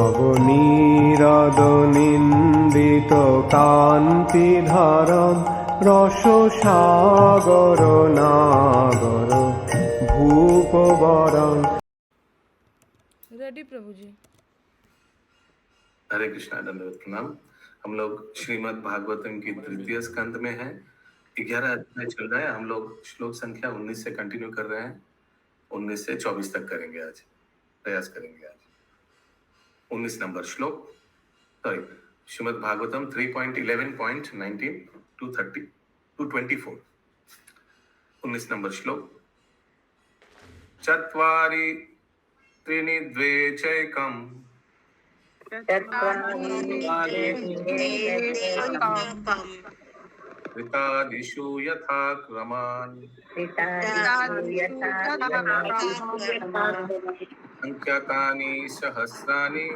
নবনীরদ নিন্দিত কান্তিধরম রসসাগর নাগর ভূপবরং। रेडी प्रभु जी। हरे कृष्णा, दंडवत प्रणाम। हम लोग श्रीमद् भागवतम की तृतीय स्कंद में हैं। 11 अध्याय चल रहा है। हम लोग श्लोक संख्या 19 से कंटिन्यू कर रहे हैं। 19 से 24 तक करेंगे, आज प्रयास करेंगे। आज 19 नंबर श्लोक, sorry, Shrimad Bhagavatam 3.11.19 to 30 to 24। 19 number श्लोक। चत्वारि त्रीणि द्वे चैकम् ऋतादिषु यथा क्रमान् संख्याकानि सहस्राणि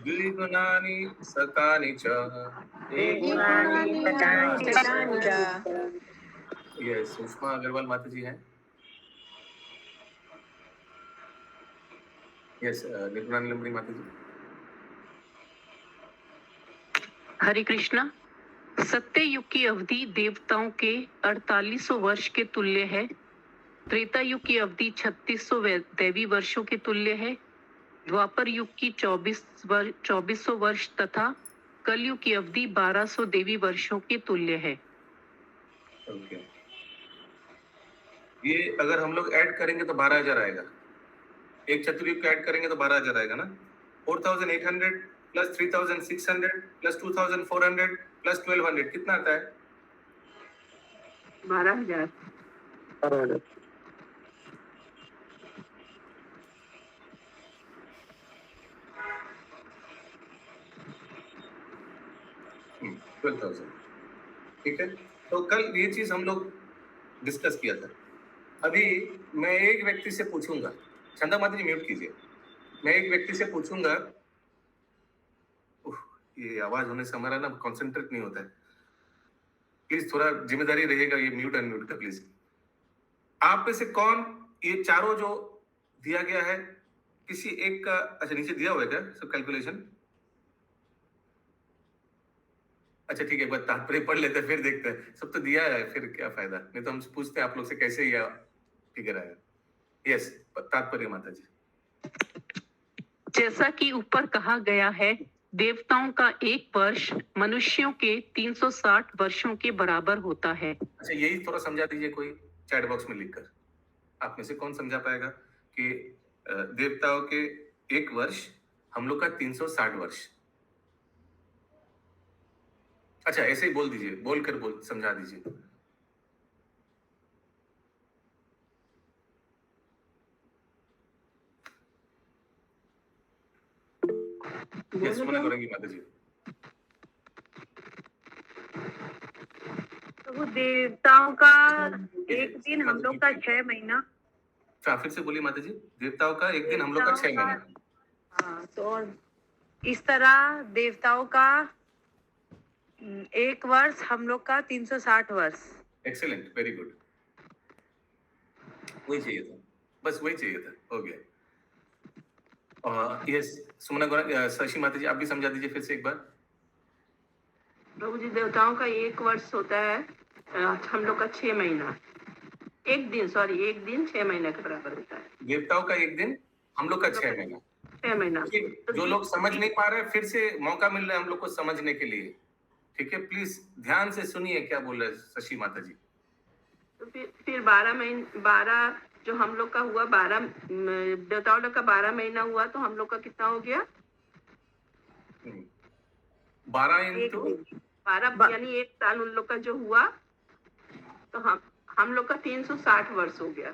द्विगुणानि शतानि च। ये सुषमा अग्रवाल माता जी हैं। यस, निर्गुणानिलंबनी माता जी। हरे कृष्णा। सत्य युग की अवधि देवताओं के 4800 वर्ष के तुल्य है। त्रेता युग की अवधि 3600 दैवी वर्षों के तुल्य है। द्वापर युग की 2400 वर्ष तथा कलयुग की अवधि 1200 देवी वर्षों के तुल्य है। ओके, ये अगर हम लोग ऐड करेंगे तो 12,000 आएगा। एक चतुर्युग को ऐड करेंगे तो 12,000 आएगा ना। 4,800 प्लस 3,600 प्लस 2,400 प्लस 1,200 कितना आता है? 12,000। ठीक है। तो कल ये चीज हम लोग डिस्कस किया था। अभी मैं एक व्यक्ति से पूछूंगा, चंदा माता जी म्यूट कीजिए। मैं एक व्यक्ति से पूछूंगा, ये आवाज होने से हमारा ना कॉन्सेंट्रेट नहीं होता है। प्लीज थोड़ा जिम्मेदारी रहेगा, ये म्यूट अनम्यूट का प्लीज। आप में से कौन ये चारों जो दिया गया है किसी एक का, अच्छा नीचे दिया हुआ है क्या सब कैलकुलेशन? अच्छा ठीक है, एक बार तात्पर्य पढ़ लेते हैं फिर देखते हैं। सब तो दिया है, फिर क्या फायदा, नहीं तो हम पूछते हैं आप लोग से कैसे ये फिगर आया। यस, तात्पर्य माता जी। जैसा कि ऊपर कहा गया है, देवताओं का एक वर्ष मनुष्यों के 360 वर्षों के बराबर होता है। अच्छा, यही थोड़ा समझा दीजिए कोई चैट बॉक्स में लिखकर। आप में से कौन समझा पाएगा कि देवताओं के एक वर्ष हम लोग का 360 वर्ष। अच्छा, ऐसे ही बोल दीजिए, बोल समझा दीजिए। यस, सुना करेंगी माता जी। तो देवताओं का एक दिन हम लोग का 6 महीना। फिर से बोलिए माता जी। देवताओं का एक दिन हम लोग का 6 महीना। हाँ, तो इस तरह देवताओं का एक वर्ष हम लोग का 360 वर्ष। Excellent, very good. वही चाहिए था, बस वही चाहिए था, हो गया। यस, सुमना गौरा, शशि माता जी आप भी समझा दीजिए फिर से एक बार। प्रभु जी, देवताओं का एक वर्ष होता है हम लोग का 6 महीना। एक दिन 6 महीने के बराबर होता है। देवताओं का एक दिन हम लोग का 6 महीना। 6 महीना। जो लोग समझ नहीं पा रहे, फिर से मौका मिल रहा है हम लोग को समझने के लिए। ठीक है, प्लीज ध्यान से सुनिए क्या बोल रहे हैं शशि माता जी। तो फिर 12 जो हम लोग का हुआ, 12 देवताओं लोग का 12 महीना हुआ, तो हम लोग का कितना हो गया? 12 इंटू 12 यानी एक साल उन लोग का जो हुआ, तो हम लोग का 360 वर्ष हो गया।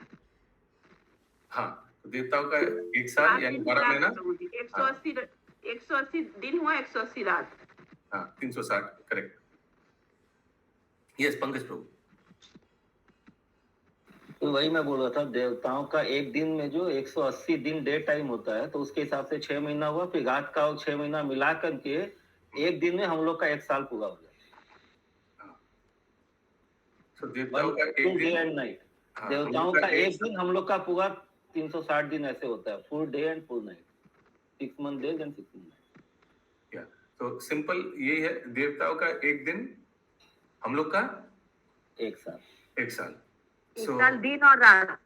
हाँ, तो देवताओं का एक साल यानी 12 महीना, 180 दिन हुआ, 180 रात। हाँ, 360, करेक्ट। यस, पंकज प्रभु। तो वही मैं बोल रहा था, देवताओं का एक दिन में जो 180 दिन डे टाइम होता है, तो उसके हिसाब से 6 महीना हुआ। फिर रात का और 6 महीना मिला करके एक दिन में हम लोग का एक साल पूरा हो गया। तो देवताओं का एक दिन एंड नाइट, देवताओं का एक दिन हम लोग का पूरा 360 दिन ऐसे होता है, full day and full night, 6 month days and 6 month night। या तो सिंपल यही है, देवताओं का एक दिन, हम लोग का एक साल। एक साल। एक So, साल दिन और रात।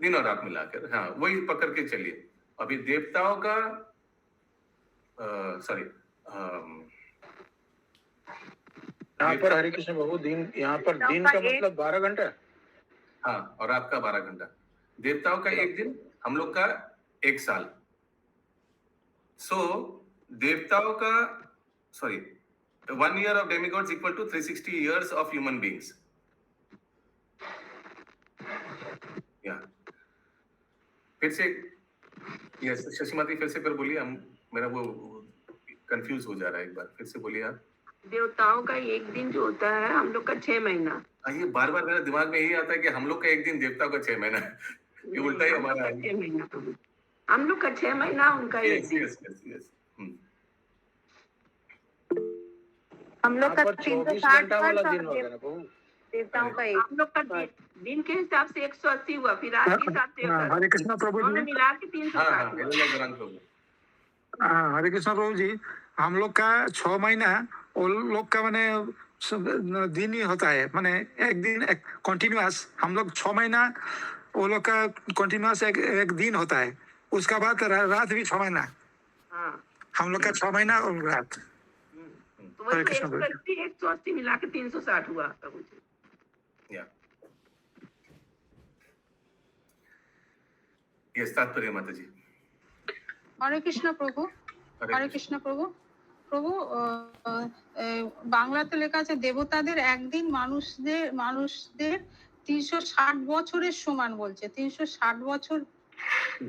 दिन और रात मिलाकर, हाँ वही पकड़ के चलिए। अभी देवताओं का सॉरी, यहाँ पर हरे कृष्ण प्रभु दिन, यहाँ पर दिन का मतलब 12 घंटा। हाँ, और रात का 12 घंटा। देवताओं का एक दिन, हम लोग का एक साल। सो देवताओं का sorry 1 year of demigods equal to 360 years of human beings। या फिर से यस शशिमाती, फिर से बोलिए, हम मेरा वो कंफ्यूज हो जा रहा है, एक बार फिर से बोलिए आप। देवताओं का एक दिन जो होता है हम लोग का 6 महीना। ये बार बार मेरे दिमाग में यही आता है कि हम लोग का एक दिन, देवताओं का 6 महीना। ये उल्टा ही हमारा है। 6 महीना, हम लोग का 6 महीना, उनका एक दिन। यस। हम लोग का 360 वाला वर्ष दिन और होगा ना प्रभु। देवताओं का एक। हम लोग का दिन के हिसाब से 180 हुआ, फिर रात के हिसाब से हरे कृष्ण प्रभु दोनों जी। मिला के हाँ 360 हुआ। हरे कृष्ण प्रभु जी, हम लोग का 6 महीना, वो लोग का माने दिन ही होता है, माने एक दिन कंटिन्यूअस। हम लोग 6 महीना, वो लोग का कंटिन्यूअस एक दिन होता है। उसका बाद रात भी 6 महीना, हाँ, हम लोग का 6 महीना और रात। तो वही 180 मिला के 360 हुआ प्रभु जी। या यस, तात्पर्य माता जी। হরে কৃষ্ণ প্রভু। হরে কৃষ্ণ প্রভু। প্রভু বাংলাতে লেখা আছে দেবতাদের একদিন, মানুষদের 360 বছরের সমান বলছে। 360 বছর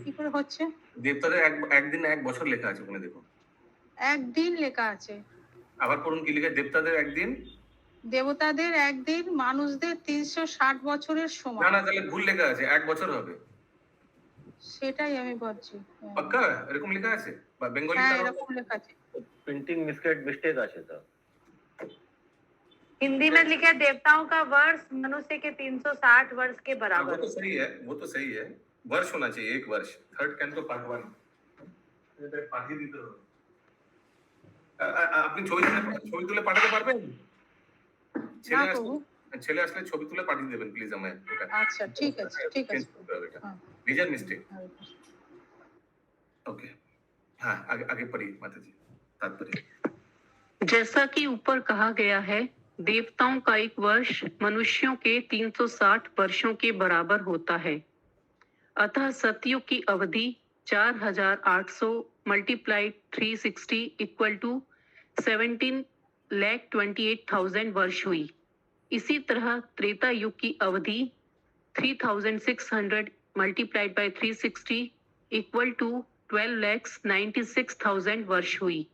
কি করে হচ্ছে? দেবতাদের একদিন এক বছর লেখা আছে ওখানে, দেখো একদিন লেখা আছে। আবার পড়ুন কি লেখা, দেবতাদের একদিন, দেবতাদের একদিন, মানুষদের 360 বছরের না সমান। না, তাহলে ভুল লেখা আছে, এক বছর হবে। সেটাই আমি বলছি। পাক্কা এরকম লেখা আছে বা বেঙ্গলি? হ্যাঁ, এরকম লেখা আছে। प्रिंटिंग मिस्टेक আছে তো। हिंदी में लिखा है देवताओं का वर्ष मनुष्य के 360 वर्ष के वो बराबर। तो सही है, वो तो सही है। वर्ष होना चाहिए, एक वर्ष। थर्ड कैंटो पार्ट 1 পাঠিয়ে দিতে হবে। আপনি ছবি তুলে পাঠাতে পারবেন? ছেলে আসলে ছবি তুলে পাঠিয়ে দেবেন প্লিজ আমায়। আচ্ছা, ঠিক আছে, ঠিক আছে। Major mistake. ओके, हाँ आगे पढ़िए माता जी, तात्पर्य। जैसा कि ऊपर कहा गया है, देवताओं का एक वर्ष मनुष्यों के 360 वर्षों के बराबर होता है। अतः सतयुग की अवधि 4800 मल्टीप्लाइड 360 इक्वल टू 17,28,000 वर्ष हुई। इसी तरह त्रेता युग की अवधि 3600 मल्टीप्लाइड बाय 360 इक्वल टू 12,96,000 वर्ष हुई।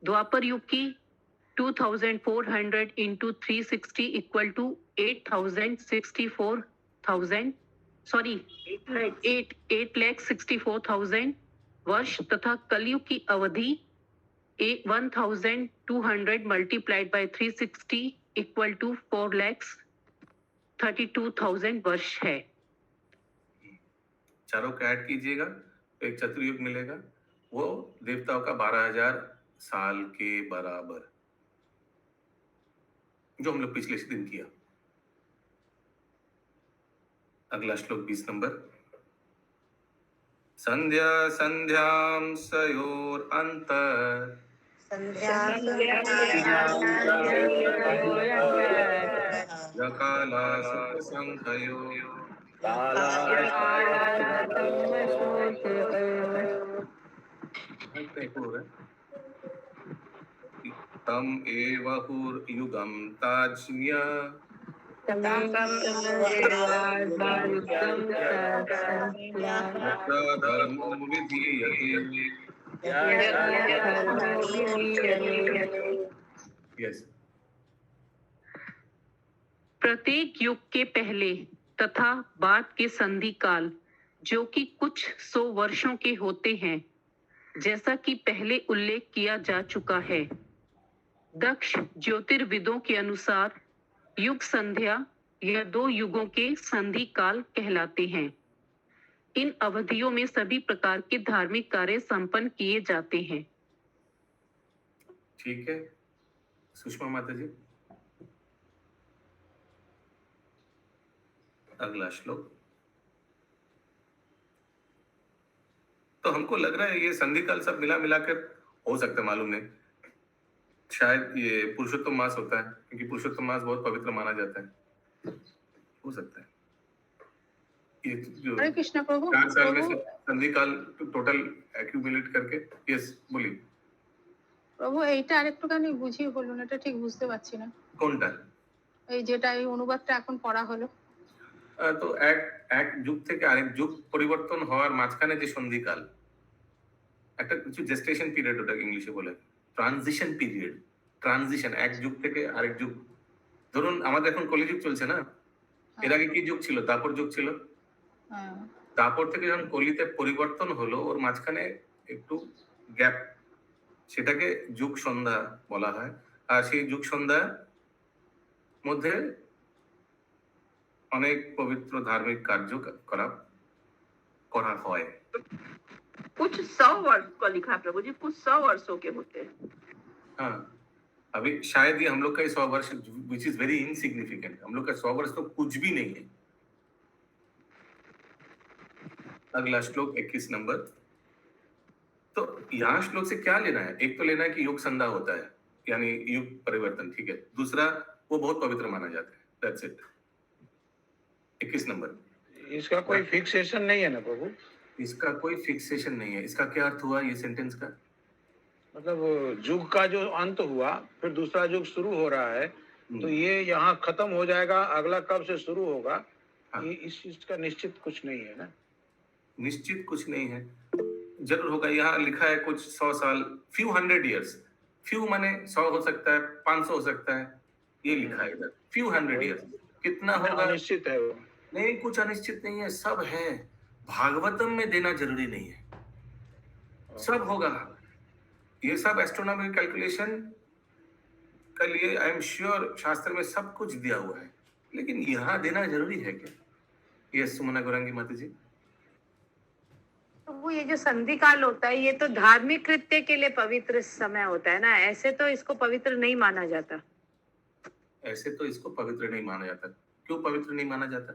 द्वापर युग की 2400 इंटू 360 इक्वल टू 8,64,000 वर्ष तथा कलयुग की अवधि 1,200 मल्टीप्लाइड बाय 360 इक्वल टू 4,32,000 वर्ष है। चारों को ऐड कीजिएगा तो एक चतुर्युग मिलेगा, वो देवताओं का 12,000 साल के बराबर, जो हम लोग पिछले दिन किया। अगला श्लोक 20 नंबर। संध्या संध्याम सयोर अंतर जकाला संखयो तम एवहुर्युगम ताज्ञ्य धर्मो विधीयते। यस, प्रत्येक युग के पहले तथा बाद के संधि काल, जो कि कुछ 100 वर्षों के होते हैं, जैसा कि पहले उल्लेख किया जा चुका है। दक्ष ज्योतिर्विदों के अनुसार युग संध्या या 2 युगों के संधि काल कहलाते हैं। इन अवधियों में सभी प्रकार के धार्मिक कार्य संपन्न किए जाते हैं। ठीक है सुषमा माता जी, अगला श्लोक। तो हमको लग रहा है ये संधि काल सब मिला मिलाकर हो सकता है, मालूम नहीं, शायद ये पुरुषोत्तम मास होता है, क्योंकि पुरुषोत्तम मास बहुत पवित्र माना जाता है, हो सकता है ये जो हरे कृष्ण प्रभु 4 साल में प्रभु से संधि काल टोटल एक्यूमुलेट करके। यस बोलिए। প্রভু এইটা আরেকটুখানি বুঝিয়ে বলুন, এটা ঠিক বুঝতে পারছি না। কোনটা? এই যেটা এই অনুবাদটা এখন পড়া হলো। তো এক যুগ থেকে আরেক যুগ পরিবর্তন হওয়ার মাঝখানে যে সন্ধিকাল, একটা কিছু জেস্টেশন পিরিয়ড, ওটা ইংলিশে বলে ট্রানজিশন পিরিয়ড। ট্রানজিশন, এক যুগ থেকে আরেক যুগ। ধরুন আমাদের এখন কলিযুগ চলছে না, এর আগে কি যুগ ছিল? দাপর যুগ ছিল। হ্যাঁ দাপর থেকে যখন কলিতে পরিবর্তন হলো, ওর মাঝখানে একটু গ্যাপ, সেটাকে যুগ সন্ধ্যা বলা হয়। আর সেই যুগ সন্ধ্যার মধ্যে অনেক পবিত্র ধার্মিক কার্য করা হয়। कुछ 100 वर्ष को लिखा है प्रभु जी, कुछ 100 वर्षों के होते हैं। हाँ, अभी शायद ये हम लोग का 100 वर्ष विच इज वेरी इनसिग्निफिकेंट, हम लोग का 100 वर्ष तो कुछ भी नहीं है। अगला श्लोक 21 नंबर। तो यहाँ श्लोक से क्या लेना है? एक तो लेना है कि युग संध्या होता है, यानी युग परिवर्तन, ठीक है। दूसरा, वो बहुत पवित्र माना जाता है, दैट्स इट। 21 नंबर। इसका कोई फिक्सेशन नहीं है ना प्रभु? इसका कोई फिक्सेशन नहीं है। इसका क्या अर्थ हुआ ये सेंटेंस का? मतलब युग का जो अंत हुआ, फिर दूसरा युग शुरू हो रहा है, तो ये यहाँ खत्म हो जाएगा, अगला कब से शुरू होगा, हाँ। ये इस चीज का निश्चित कुछ नहीं है ना? निश्चित कुछ नहीं है, जरूर होगा। यहाँ लिखा है कुछ 100 साल, फ्यू 100 ईयर्स। फ्यू माने 100 हो सकता है, 500 हो सकता है, ये लिखा है इधर, फ्यू 100 ईयर्स। कितना होगा अनिश्चित है वो। नहीं, कुछ अनिश्चित नहीं है, सब है। भागवतम में देना जरूरी नहीं है, सब होगा। ये सब एस्ट्रोनॉमिकल कैलकुलेशन के लिए आई एम श्योर शास्त्र में सब कुछ दिया हुआ है, लेकिन यहाँ देना जरूरी है क्या? ये सुमना गौरंगी माता जी। तो वो ये जो संधि काल होता है, ये तो धार्मिक कृत्य के लिए पवित्र समय होता है ना, ऐसे तो इसको पवित्र नहीं माना जाता। ऐसे तो इसको पवित्र नहीं माना जाता। क्यों पवित्र नहीं माना जाता?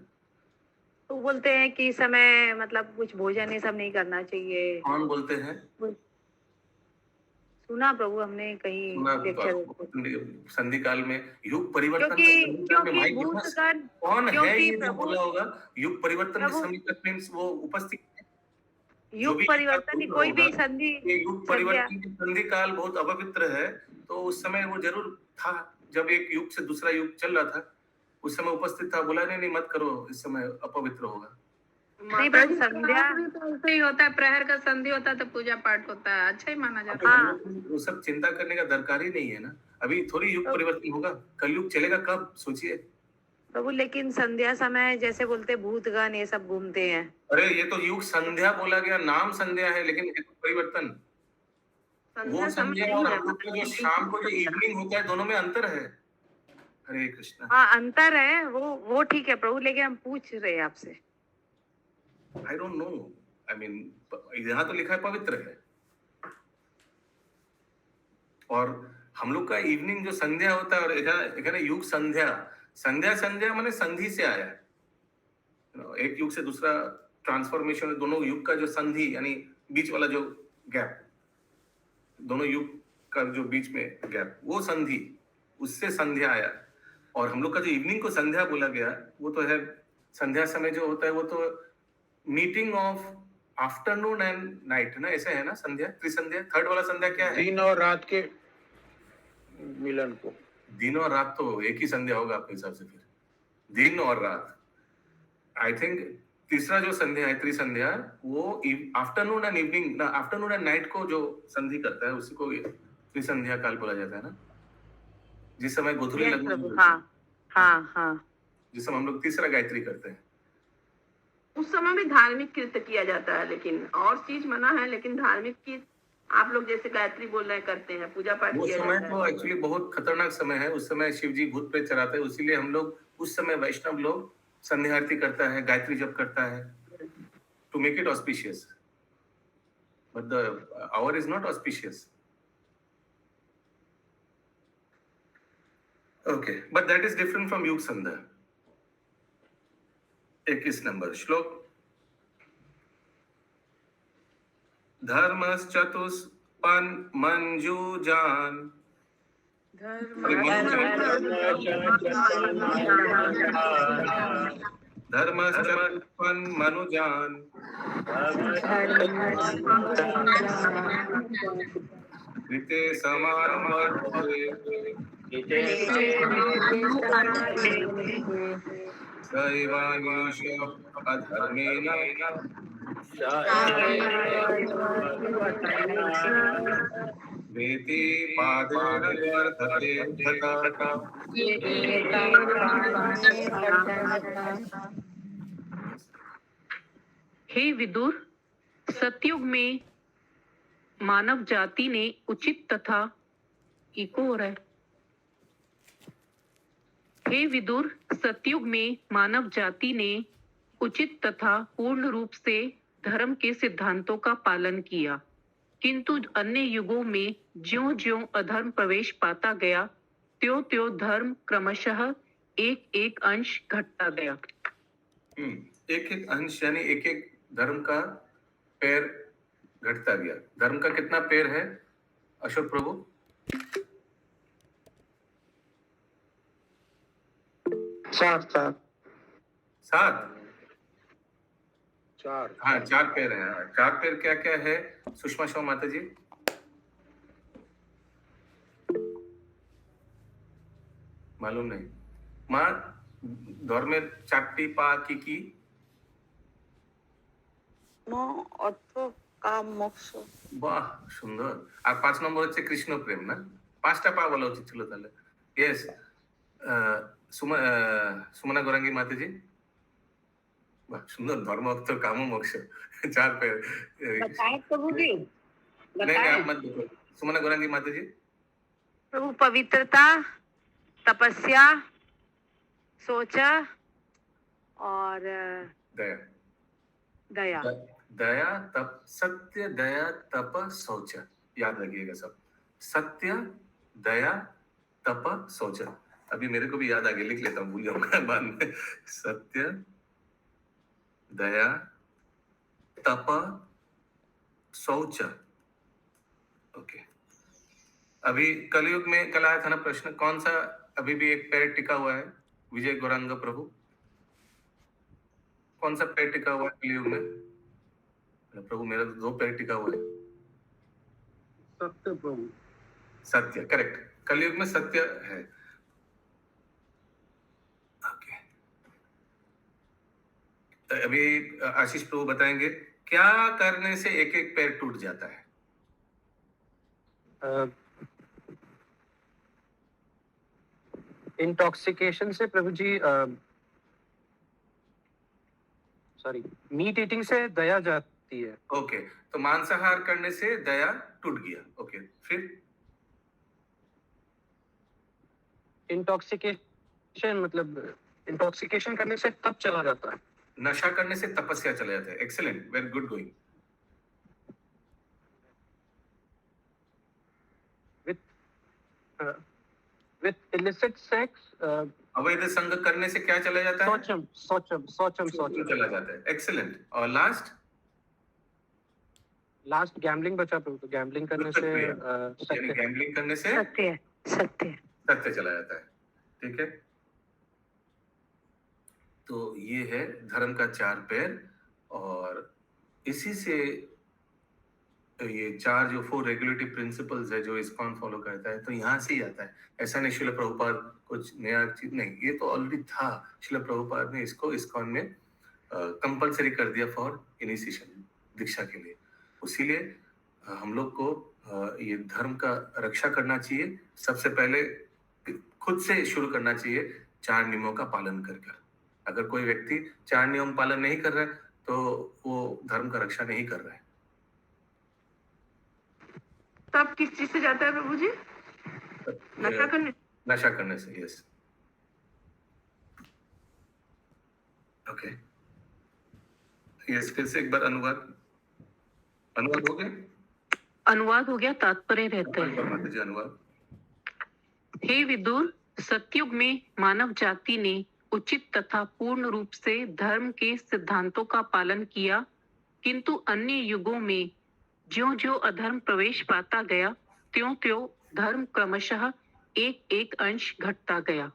तो बोलते हैं कि समय मतलब कुछ भोजन ये सब नहीं करना चाहिए। कौन बोलते हैं? सुना प्रभु हमने कहीं सुना तो लेक्चर। आपको संधि काल में युग परिवर्तन क्योंकि भूतकाल, कौन है क्योंकि ये जो प्रभु बोला होगा युग परिवर्तन प्रभु- समीकरण मीन्स वो उपस्थित है। जो युग भी परिवर्तन युग कोई भी होगा, संधि ये युग परिवर्तन की संधि काल बहुत अपवित्र है, तो उस समय वो जरूर था। जब एक युग से दूसरा युग चल रहा था, उस समय उपस्थित था, बोला नहीं मत करो, इस समय अपवित्र होगा। नहीं प्रभु संध्या तो ऐसे ही होता है, प्रहर का संधि होता है तो पूजा पाठ होता है, अच्छा ही माना जाता है। हाँ। वो सब चिंता करने का दरकार ही नहीं है ना। अभी थोड़ी युग परिवर्तन होगा, कलयुग चलेगा कब, सोचिए। प्रभु लेकिन संध्या समय जैसे बोलते भूतगण ये सब घूमते हैं। अरे ये तो युग संध्या बोला गया, नाम संध्या है, लेकिन ये तो परिवर्तन, वो संध्या और हम लोग का जो शाम को जो इवनिंग होता है, दोनों में अंतर है। हरे कृष्णा। हाँ अंतर है, वो ठीक है प्रभु, लेकिन हम पूछ रहे हैं आपसे। आई डोंट नो, आई मीन यहाँ तो लिखा है पवित्र है, और हम लोग का इवनिंग जो संध्या होता है, और एखाने युग संध्या, संध्या माने संधि से आया है। एक युग से दूसरा ट्रांसफॉर्मेशन, दोनों युग का जो संधि यानी बीच वाला जो गैप, दोनों युग का जो बीच में गैप, वो संधि, उससे संध्या आया। और हम लोग का जो इवनिंग को संध्या बोला गया, वो तो है संध्या समय जो होता है, वो तो meeting of afternoon and night ना, ऐसे है ना संध्या, त्रिसंध्या। थर्ड वाला संध्या क्या है? दिन और रात के मिलन को। दिन और रात तो एक ही संध्या होगा आपके हिसाब से, फिर दिन और रात। आई थिंक तीसरा जो संध्या है त्रिसंध्या, वो आफ्टरनून एंड इवनिंग ना, आफ्टरनून एंड नाइट को जो संधि करता है, उसी को त्रिसंध्या काल बोला जाता है ना। जिस समय गोधूली Yes, लगन, प्रभु हाँ। जिस समय हम लोग तीसरा गायत्री करते हैं, उस समय भी धार्मिक कृत्य किया जाता है, लेकिन और चीज मना है, लेकिन धार्मिक की आप लोग जैसे गायत्री बोल रहे करते हैं, पूजा पाठ वो किया समय जाता तो है। एक्चुअली बहुत खतरनाक समय है। उस समय शिव जी भूत प्रेत चराते हैं, इसीलिए हम लोग उस समय वैष्णव लोग संध्या आरती करता है, गायत्री जप करता है, to make it auspicious. But the hour is not auspicious. Okay, but that is different from Yug Sandhya. 21 number श्लोक। धर्मश्चतुष्पन् मंजूजान धर्मश्चतुष्पन् मनुजान ऋते समानं वर्तते सैवानीश अधर्मेण वेति पादेन वर्धते तथा। हे विदुर, सतयुग में मानव जाति ने उचित तथा इको हो रहा है। हे विदुर, सतयुग में मानव जाति ने उचित तथा पूर्ण रूप से धर्म के सिद्धांतों का पालन किया, किंतु अन्य युगों में ज्यों-ज्यों अधर्म प्रवेश पाता गया, त्यों-त्यों धर्म क्रमशः एक-एक अंश घटता गया। एक-एक अंश यानी एक-एक धर्म का पैर घटता गया। धर्म का कितना पैर है अशोक प्रभु? 7 हाँ 4 पैर है। 4 पैर क्या क्या है सुषमा शो माता जी? मालूम नहीं माँ धर्मेर 4टी पा की অর্থ কাম মোক্ষ। বাহ সুন্দর। আর 5 নম্বর হচ্ছে কৃষ্ণ প্রেম না? 5টা পা বলা উচিত ছিল তাহলে। यस सुमना गौरांगी माता जी। वाह सुंदर। धर्म अर्थ काम मोक्ष 4 पैर। प्रभु जी नहीं आप मत देखो। सुमना गौरांगी माता जी। प्रभु पवित्रता, तपस्या, सोचा और दया। दया तप सत्य दया तप शौच याद रखिएगा सब। सत्य दया तप शौच। अभी मेरे को भी याद आ गया, लिख लेता हूँ, भूल जाऊंगा बाद में। सत्य दया तप शौच। ओके। अभी कलयुग में कल आया था ना प्रश्न, कौन सा अभी भी एक पैर टिका हुआ है? विजय गौरांग प्रभु कौन सा पैर टिका हुआ है कलयुग में? प्रभु मेरा तो 2 पैर टिका हुआ है। सत्य प्रभु। सत्य करेक्ट। कलयुग में सत्य है। ओके। अभी आशीष प्रभु बताएंगे क्या करने से एक एक पैर टूट जाता है? इंटॉक्सिकेशन से प्रभु जी, सॉरी मीट ईटिंग से दया जाती है। ओके तो मांसाहार करने से दया टूट गया। ओके फिर इंटॉक्सिकेशन मतलब इंटॉक्सिकेशन करने से तप चला जाता है। नशा करने से तपस्या चला जाता है। Excellent, very good going. With illicit sex अवैध संग करने से क्या चला जाता है? सोचम चला जाता है। एक्सीलेंट। और लास्ट गैम्बलिंग बचा प्रभु। तो गैम्बलिंग करने से गैम्बलिंग करने से सत्य चला जाता है। ठीक है। तो ये है धर्म का 4 पैर और इसी से ये 4 जो 4 रेगुलेटरी प्रिंसिपल्स है जो इस्कॉन फॉलो करता है, तो यहाँ से ही आता है। ऐसा नहीं श्रील प्रभुपाद कुछ नया चीज नहीं, ये तो ऑलरेडी था। श्रील प्रभुपाद ने इसको इस्कॉन में कंपलसरी कर दिया फॉर इनिशिएशन, दीक्षा के लिए। इसीलिए हम लोग को ये धर्म का रक्षा करना चाहिए। सबसे पहले खुद से शुरू करना चाहिए 4 नियमों का पालन कर। अगर कोई व्यक्ति 4 नियम पालन नहीं कर रहा है तो वो धर्म का रक्षा नहीं कर रहा है। तब किस चीज से जाता है प्रभु जी? नशा करने से। Yes okay. ये फिर से एक बार अनुवाद अनुवाद हो गया? अनुवाद हो गया, तात्पर्य रहता है। माता जी अनुवाद। हे विदुर, सतयुग में मानव जाति ने उचित तथा पूर्ण रूप से धर्म के सिद्धांतों का पालन किया, किंतु अन्य युगों में ज्यों ज्यों अधर्म प्रवेश पाता गया, त्यों त्यों धर्म क्रमशः एक एक अंश घटता गया।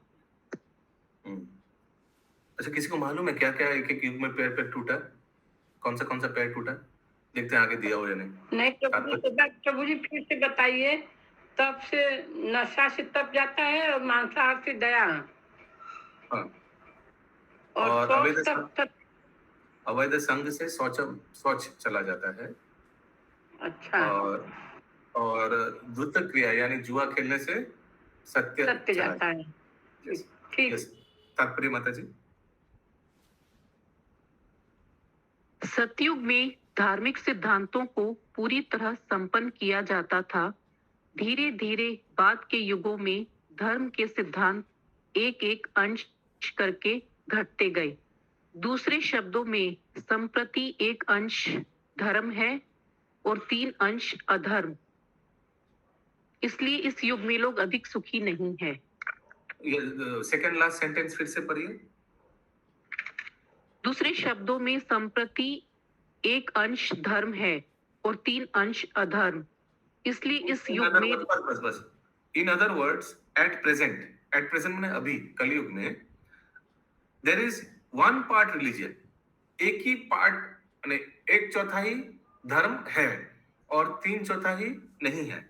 अच्छा, किसी को मालूम है क्या क्या एक एक युग में पैर पैर टूटा? कौन सा पैर टूटा? देखते हैं आगे दिया हो या नहीं। नहीं प्रभु जी फिर से बताइए। तब से नशा से तप जाता है और मांसाहार से दया। हाँ। और अवैध संघ से शौच चला जाता है। अच्छा। और द्वुत क्रिया यानी जुआ खेलने से सत्य जाता है। ठीक। तात्पर्य माता जी। सतयुग में धार्मिक सिद्धांतों को पूरी तरह संपन्न किया जाता था। धीरे धीरे बाद के युगों में धर्म के सिद्धांत एक एक अंश करके घटते गए। दूसरे शब्दों में संप्रति एक अंश धर्म है और 3 अंश अधर्म। इसलिए इस युग में लोग अधिक सुखी नहीं है। सेकंड लास्ट सेंटेंस फिर से पढ़िए। दूसरे शब्दों में संप्रति एक अंश धर्म है और 3 अंश अधर्म। इसलिए इस युग में बस इन अदर वर्ड्स एट प्रेजेंट में अभी कलयुग में देयर इज 1 पार्ट रिलीजन। एक ही पार्ट यानी 1/4 धर्म है और 3/4 नहीं है।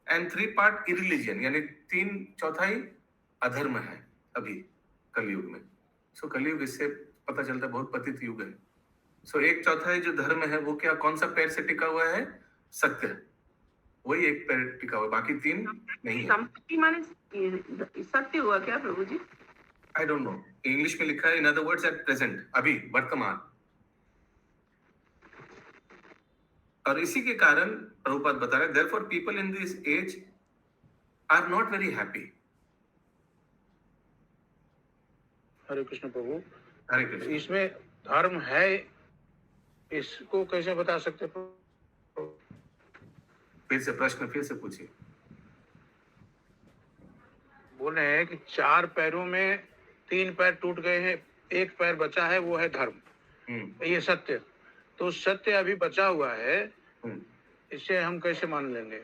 एंड 3 पार्ट इरिलीजन यानी 3/4 अधर्म है अभी कलयुग में। सो कलयुग इससे पता चलता है बहुत पतित युग है। सो 1/4 जो धर्म है वो क्या कौन सा पैर से टिका हुआ है? सत्य। वही एक पैर टिका हुआ, बाकी 3 नहीं है। संपत्ति माने सत्य हुआ क्या प्रभु जी? I don't know. इंग्लिश में लिखा है in other words at present, अभी वर्तमान। और इसी के कारण प्रभुपाद बता रहे therefore people in this age are not very happy. Hare Krishna प्रभु। हरे कृष्ण। इसमें धर्म है, इसको कैसे बता सकते प्रभु? फिर से प्रश्न फिर से पूछिए। बोल रहे हैं कि 4 पैरों में 3 पैर टूट गए हैं, 1 पैर बचा है, वो है धर्म। ये सत्य। तो सत्य अभी बचा हुआ है, इसे हम कैसे मान लेंगे?